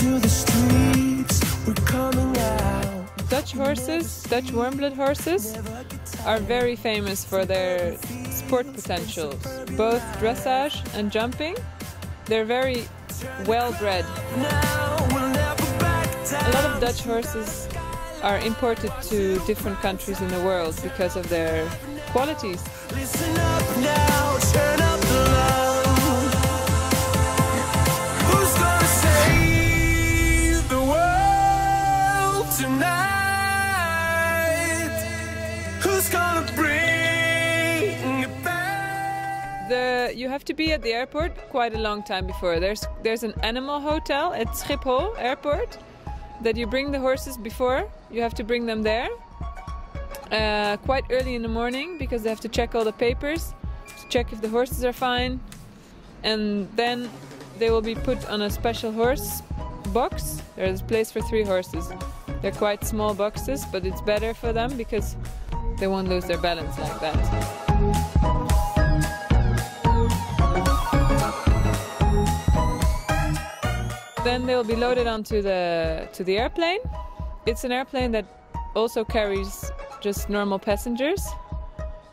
to the streets, we're coming out. Dutch horses, Dutch warm-blood horses, are very famous for their sport potentials, both dressage and jumping. They're very well-bred. A lot of Dutch horses are imported to different countries in the world because of their qualities. Listen up now, turn up the love. Who's gonna save the world tonight? Who's gonna bring it back? You have to be at the airport quite a long time before. There's an animal hotel at Schiphol Airport that you bring the horses before. You have to bring them there quite early in the morning because they have to check all the papers, to check if the horses are fine, and then they will be put on a special horse box. There's a place for 3 horses. They're quite small boxes, but it's better for them because they won't lose their balance like that. Then they will be loaded onto the airplane. It's an airplane that also carries just normal passengers,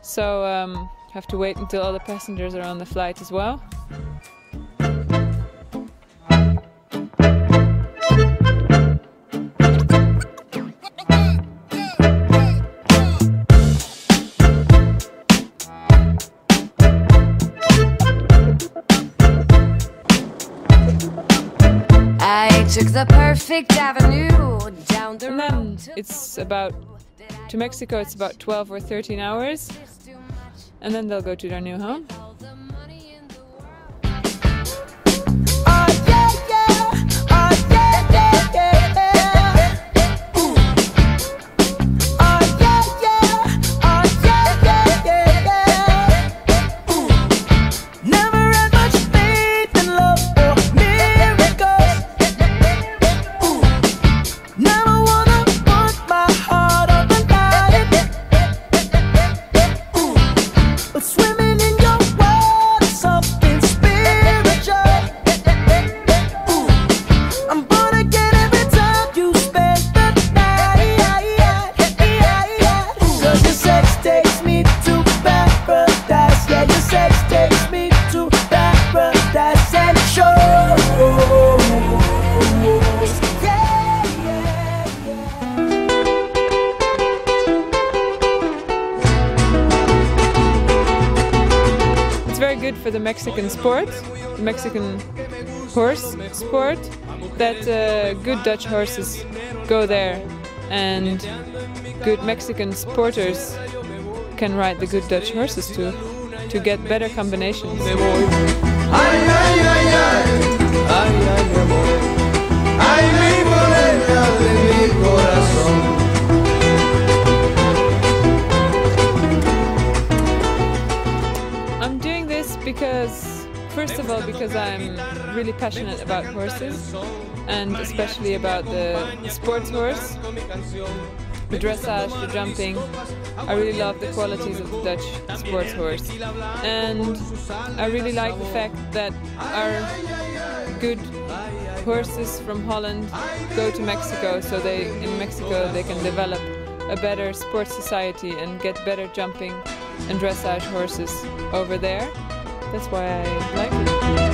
so have to wait until all the passengers are on the flight as well. I took the perfect avenue down the And then it's about, to Mexico it's about 12 or 13 hours, and then they'll go to their new home. Very good for the Mexican sport, the Mexican horse sport, that good Dutch horses go there and good Mexican sporters can ride the good Dutch horses too, to get better combinations. I'm doing this because, first of all, because I'm really passionate about horses, and especially about the sports horse, the dressage, the jumping. I really love the qualities of the Dutch sports horse, and I really like the fact that our good horses from Holland go to Mexico, so in Mexico they can develop a better sports society and get better jumping and dressage horses over there. That's why I like it.